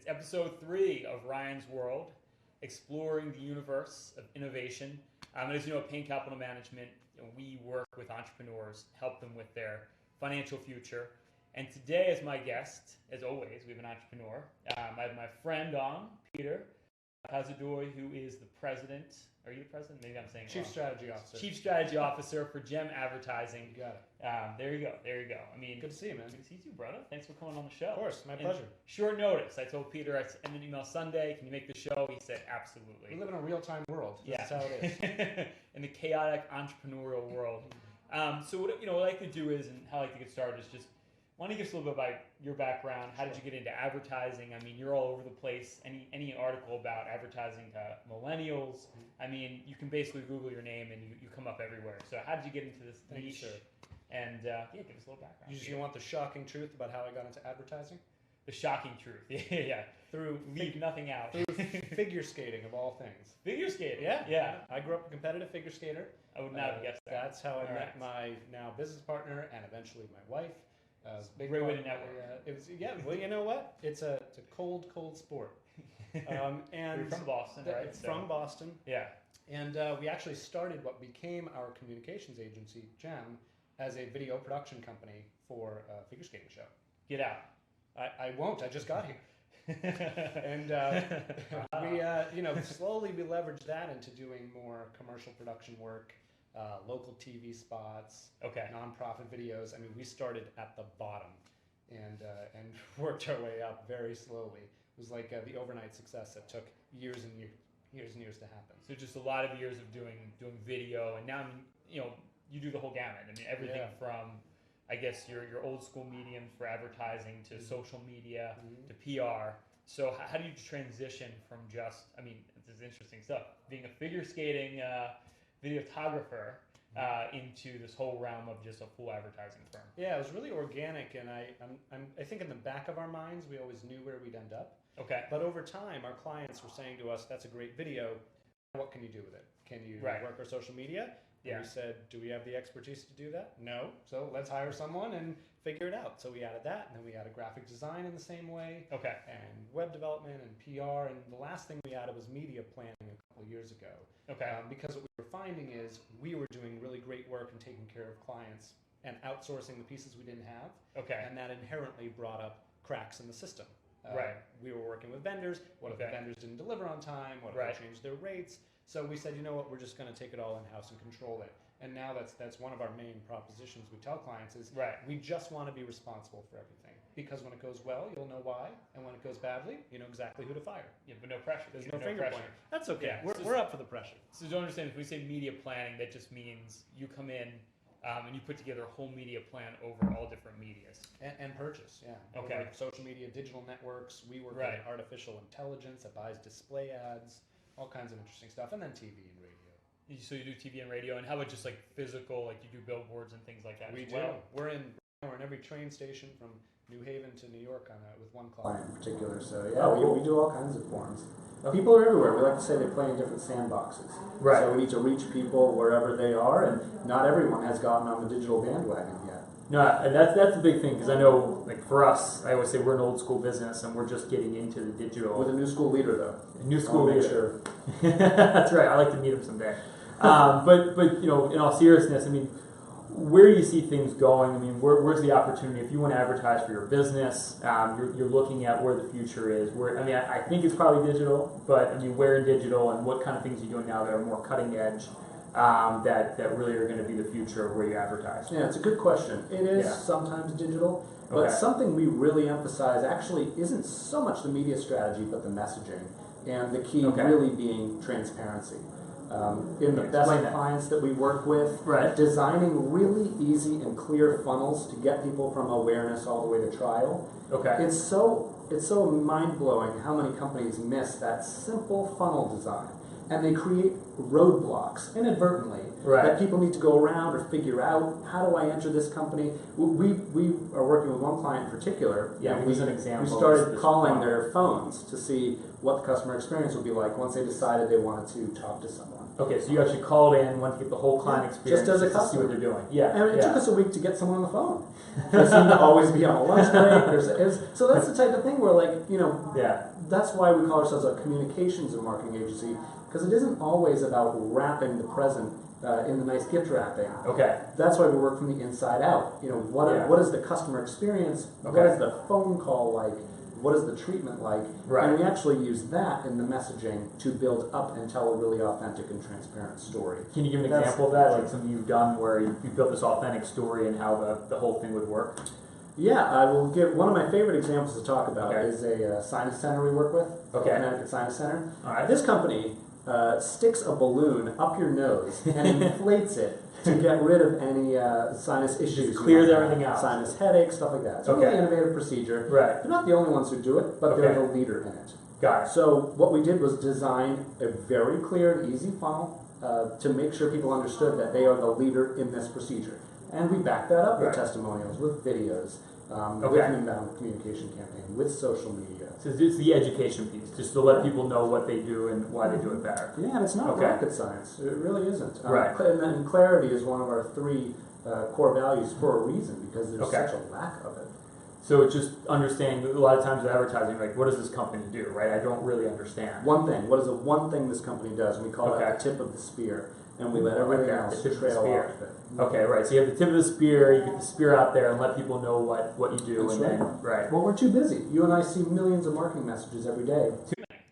It's episode 3 of Ryan's World, exploring the universe of innovation. And as you know, at Payne Capital Management, we work with entrepreneurs, help them with their financial future. And today, as my guest, as always, we have an entrepreneur. I have my friend on, Peter Pazadoy, who is the president. Are you the president? Maybe I'm saying Chief wrong. Strategy Officer. Chief Strategy Officer for Gem Advertising. You got it. There you go. I mean, Good to see you, man. good to see you too, brother. Thanks for coming on the show. Of course, my And pleasure. short notice. I told Peter, I sent an email Sunday, can you make the show? He said, absolutely. We live in a real-time world. Yeah. That's how it is. In the chaotic entrepreneurial world. So what I like to do is, and how I like to get started is just, why don't you give us a little bit about your background? How did you get into advertising? I mean, you're all over the place. Any article about advertising to millennials, I mean, you can basically Google your name and you come up everywhere. So how did you get into this niche? Sure. And give us a little background. You want the shocking truth about how I got into advertising? The shocking truth. Yeah. Through Leave nothing out. figure skating, of all things. Figure skating. Yeah. I grew up a competitive figure skater. I would not have guessed that. That's how I All met right. my now business partner and eventually my wife. Great way to network. It was, well, you know what? It's a cold sport. And You're from Boston, right? From Boston. Yeah. And we actually started what became our communications agency, GEM, as a video production company for a figure skating show. Get out. I won't. I just got here. And slowly we leveraged that into doing more commercial production work, local TV spots, Okay. nonprofit videos. I mean, we started at the bottom and worked our way up very slowly. It was like the overnight success that took years and years to happen. So just a lot of years of doing video, and now you do the whole gamut. I mean, everything from, I guess, your old school mediums for advertising to social media to PR. So how do you transition from just, I mean, this is interesting stuff, being a figure skating videographer into this whole realm of just a full advertising firm? Yeah, it was really organic, and I think in the back of our minds we always knew where we'd end up. Okay. But over time, our clients were saying to us, "That's a great video. What can you do with it? Can you work our social media?" And we said, "Do we have the expertise to do that? No. So let's hire someone and figure it out." So we added that, and then we added graphic design in the same way, Okay. and web development and PR, and the last thing we added was media planning a couple of years ago. Okay. Because what we were finding is we were doing really great work and taking care of clients and outsourcing the pieces we didn't have, Okay. and that inherently brought up cracks in the system. Right. We were working with vendors. What if the vendors didn't deliver on time? What if they changed their rates? So we said, you know what, we're just going to take it all in-house and control it. And now that's one of our main propositions we tell clients is we just want to be responsible for everything. Because when it goes well, you'll know why. And when it goes badly, you know exactly who to fire. Yeah, but no pressure. There's no finger pointing. That's okay. Yeah. We're up for the pressure. So don't understand, if we say media planning, that just means you come in and you put together a whole media plan over all different medias. And purchase, Okay. Over social media, digital networks. We work with artificial intelligence that buys display ads, all kinds of interesting stuff. And then TV and radio. So you do TV and radio, and how about just like physical, like you do billboards and things like that We as well? do. We're in every train station from New Haven to New York with one client in particular. So we do all kinds of forms. People are everywhere. We like to say they play in different sandboxes. Right. So we need to reach people wherever they are, and not everyone has gotten on the digital bandwagon yet. No, and that's the big thing, because I know, like for us, I always say we're an old school business and we're just getting into the digital. With a new school leader, though. A new school leader. Sure. That's right. I like to meet him someday. But in all seriousness, I mean, where do you see things going? I mean, where's the opportunity if you want to advertise for your business? You're looking at where the future is. I think it's probably digital, but I mean, where in digital and what kind of things are you doing now that are more cutting edge? That really are going to be the future of where you advertise. Yeah, it's a good question. It is sometimes digital, but something we really emphasize actually isn't so much the media strategy, but the messaging, and the key really being transparency. In the best clients that we work with, designing really easy and clear funnels to get people from awareness all the way to trial. Okay. It's so mind-blowing how many companies miss that simple funnel design. And they create roadblocks inadvertently that people need to go around or figure out. How do I enter this company? We are working with one client in particular. Yeah, we an example. We started calling their phones to see what the customer experience would be like once they decided they wanted to talk to someone. Okay, so you actually called in, wanted to get the whole client experience, just as a to see what customer. they're doing. Yeah, And it took us a week to get someone on the phone. They seemed to always be on a lunch break. So that's the type of thing where, like, you know, that's why we call ourselves a communications and marketing agency, because it isn't always about wrapping the present in the nice gift wrapping. Okay. That's why we work from the inside out. You know, what is the customer experience? Okay. What is the phone call like? What is the treatment like? Right. And we actually use that in the messaging to build up and tell a really authentic and transparent story. Can you give an example of that, like something you've done where you built this authentic story and how the whole thing would work? Yeah, I will give one of my favorite examples to talk about Okay. is a sinus center we work with, Okay. Connecticut Sinus Center. All right. This company sticks a balloon up your nose and inflates it to get rid of any sinus issues. Just clears everything out. Sinus headaches, stuff like that. It's a really innovative procedure. Right. They're not the only ones who do it, but they're the leader in it. Got it. So what we did was design a very clear and easy funnel to make sure people understood that they are the leader in this procedure. And we backed that up with testimonials, with videos, with an inbound communication campaign, with social media. So it's the education piece, just to let people know what they do and why they do it better. Yeah, and it's not rocket science. It really isn't. Right. And clarity is one of our 3 core values for a reason, because there's such a lack of it. So it's just understanding, a lot of times with advertising, like, what does this company do, right? I don't really understand. One thing. What is the one thing this company does? And we call that the tip of the spear. And we let everything else trail off of it. Okay, right. So you have the tip of the spear, you get the spear out there and let people know what you do. That's and right. Well, we're too busy. You and I see millions of marketing messages every day.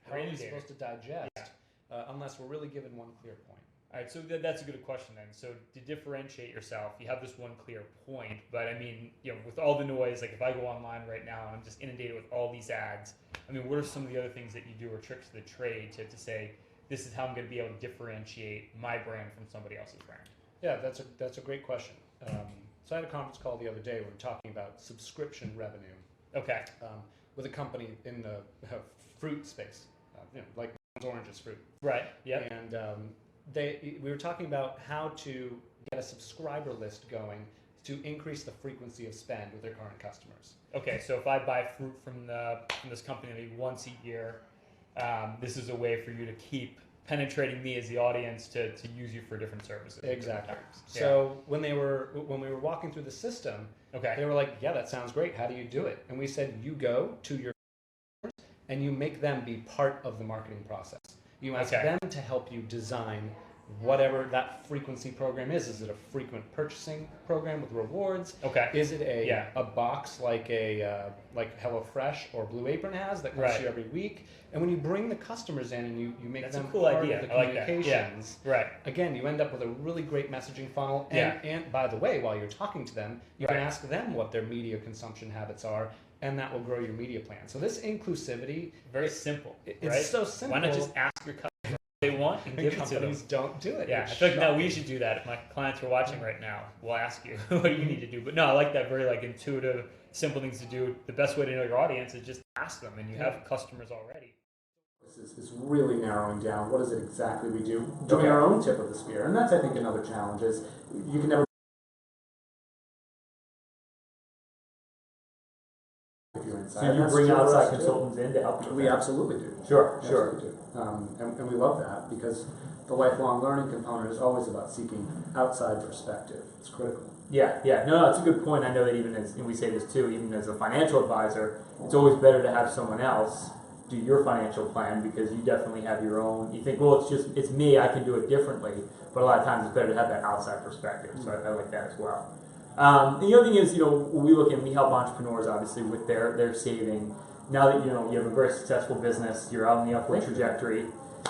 How are you supposed to digest unless we're really given one clear point? All right, so that's a good question then. So to differentiate yourself, you have this one clear point, but I mean, you know, with all the noise, like if I go online right now and I'm just inundated with all these ads, I mean, what are some of the other things that you do or tricks of the trade to say, this is how I'm going to be able to differentiate my brand from somebody else's brand? Yeah, that's a great question. So I had a conference call the other day where we were talking about subscription revenue. Okay. With a company in the fruit space, like oranges fruit. Right. Yeah. And we were talking about how to get a subscriber list going to increase the frequency of spend with their current customers. Okay, so if I buy fruit from this company maybe once a year, this is a way for you to keep penetrating me as the audience to use you for different services. Exactly. Yeah. So when we were walking through the system, they were like, yeah, that sounds great. How do you do it? And we said, you go to your customers and you make them be part of the marketing process. You ask them to help you design whatever that frequency program is. Is it a frequent purchasing program with rewards? Okay. Is it a box like like HelloFresh or Blue Apron has that comes to you every week? And when you bring the customers in and you make them part of the communications, again, you end up with a really great messaging funnel. And by the way, while you're talking to them, you can ask them what their media consumption habits are, and that will grow your media plan. So this inclusivity, very simple. It's so simple. Why not just ask your customers what they want and give it to them? Companies don't do it. Yeah, I feel like now we should do that. If my clients are watching right now, we'll ask you what you need to do. But no, I like that very intuitive, simple things to do. The best way to know your audience is just ask them, and you have customers already. This is really narrowing down what is it exactly we do, doing our own tip of the spear, and that's I think another challenge is you can never. So you bring outside consultants in to help you? We absolutely do. Sure. Absolutely do. And we love that because the lifelong learning component is always about seeking outside perspective. It's critical. Yeah. No, it's a good point. I know that even as, and we say this too, even as a financial advisor, it's always better to have someone else do your financial plan because you definitely have your own. You think, well, it's me, I can do it differently, but a lot of times it's better to have that outside perspective. So I like that as well. And the other thing is, when we look and we help entrepreneurs obviously with their saving. Now that you have a very successful business, you're on the upward trajectory.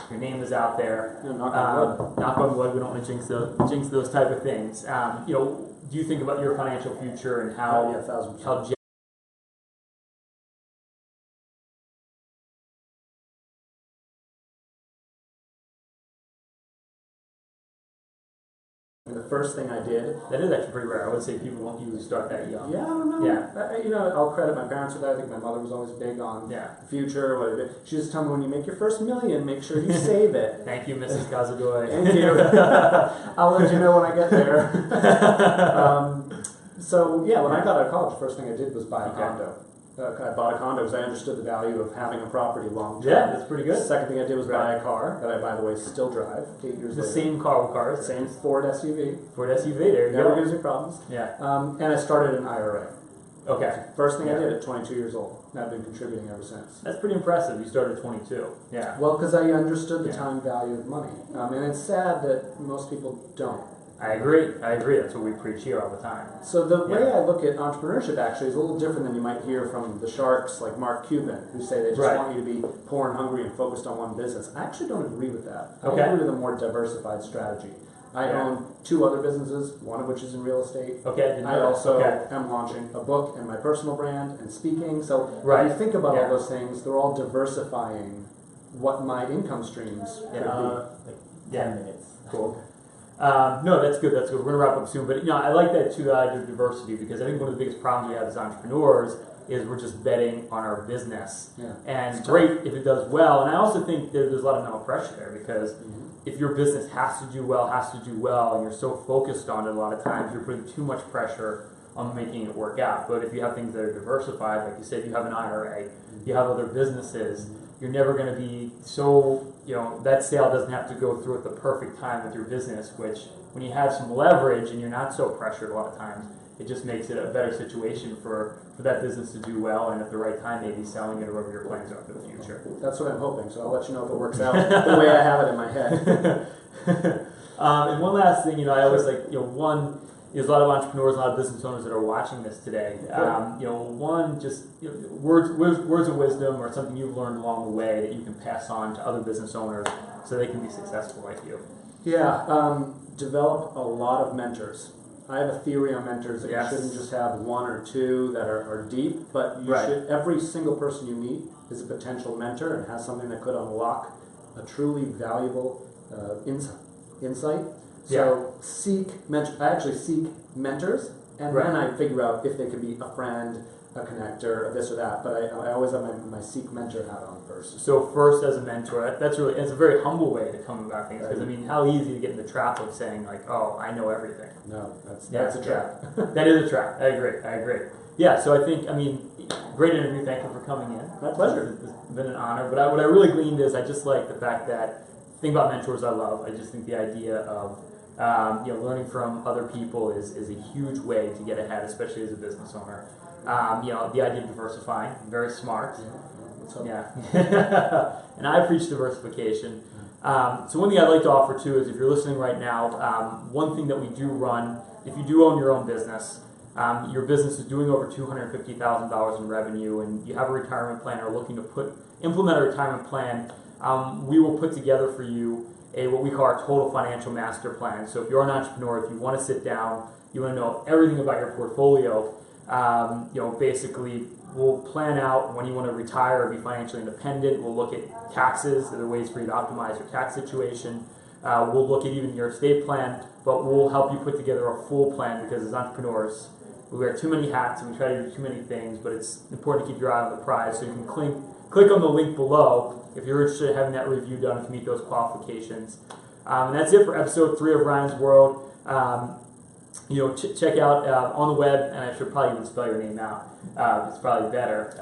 Your name is out there. Knock on wood. Knock on wood. We don't want to jinx those type of things. Do you think about your financial future and how 1,000%. The first thing I did. That is actually pretty rare. I would say people won't usually start that young. Yeah, I don't know. Yeah. I'll credit my parents for that. I think my mother was always big on the future. Whatever. She just told me when you make your first $1 million, make sure you save it. Thank you, Mrs. Cazadoy. Thank you. I'll let you know when I get there. So yeah, when I got out of college, the first thing I did was buy a condo. I bought a condo because I understood the value of having a property long term. Yeah, that's pretty good. The second thing I did was buy a car that I, by the way, still drive 8 years later. The same car, Same Ford SUV. Ford SUV, there you go. Never gives me problems. Yeah. And I started an IRA. Okay. First thing I did at 22 years old. And I've been contributing ever since. That's pretty impressive. You started at 22. Yeah. Well, because I understood the time value of money. And it's sad that most people don't. I agree. That's what we preach here all the time. So the way I look at entrepreneurship actually is a little different than you might hear from the sharks like Mark Cuban, who say they just want you to be poor and hungry and focused on one business. I actually don't agree with that. I agree with a more diversified strategy. I own 2 other businesses, one of which is in real estate. I also am launching a book and my personal brand and speaking. So if you think about all those things, they're all diversifying what my income streams could be. Like 10 minutes. Cool. No, that's good. We're going to wrap up soon. But I like that too, the diversity, because I think one of the biggest problems we have as entrepreneurs is we're just betting on our business. And it's great if it does well. And I also think there's a lot of mental pressure there, because if your business has to do well, and you're so focused on it, a lot of times you're putting too much pressure on making it work out. But if you have things that are diversified, like you said, you have an IRA, you have other businesses, you're never going to be so, that sale doesn't have to go through at the perfect time with your business, which when you have some leverage and you're not so pressured a lot of times, it just makes it a better situation for that business to do well, and at the right time maybe selling it or whatever your plans are for the future. That's what I'm hoping, so I'll let you know if it works out the way I have it in my head. And one last thing, I always like, one, there's a lot of entrepreneurs, a lot of business owners that are watching this today. One, just words of wisdom or something you've learned along the way that you can pass on to other business owners so they can be successful like you. Develop a lot of mentors. I have a theory on mentors that you shouldn't just have 1 or 2 that are deep, but you should. Every single person you meet is a potential mentor and has something that could unlock a truly valuable insight. So I actually seek mentors, and then I figure out if they could be a friend, a connector, this or that. But I always have my seek mentor hat on first. So first as a mentor, it's a very humble way to come about things, because how easy to get in the trap of saying like, oh, I know everything. No, that's a trap. That is a trap. I agree. Yeah, so I think, great interview. Thank you for coming in. My pleasure. It's been an honor. But what I really gleaned is I just like the fact that the thing about mentors I love. I just think the idea of learning from other people is a huge way to get ahead, especially as a business owner. The idea of diversifying, very smart. And I preach diversification. So one thing I'd like to offer too is, if you're listening right now, one thing that we do run, if you do own your own business, your business is doing over $250,000 in revenue, and you have a retirement plan or looking to implement a retirement plan, we will put together for you what we call our total financial master plan. So if you're an entrepreneur, if you want to sit down, you want to know everything about your portfolio, basically we'll plan out when you want to retire or be financially independent. We'll look at taxes. There are ways for you to optimize your tax situation. We'll look at even your estate plan, but we'll help you put together a full plan, because as entrepreneurs, we wear too many hats and we try to do too many things, but it's important to keep your eye on the prize. So you can click on the link below if you're interested in having that review done to meet those qualifications. And that's it for episode 3 of Ryan's World. Check out on the web, and I should probably even spell your name out. It's probably better.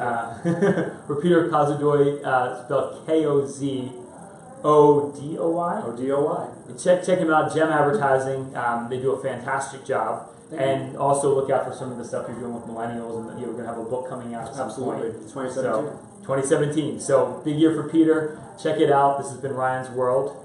For Peter Kozodoi, spelled Kozodoi. O-D-O-Y. Check him out, Gem Advertising. They do a fantastic job. And also look out for some of the stuff you're doing with millennials, and you're going to have a book coming out at some point. Absolutely. 2017. So, 2017. So big year for Peter. Check it out. This has been Ryan's World.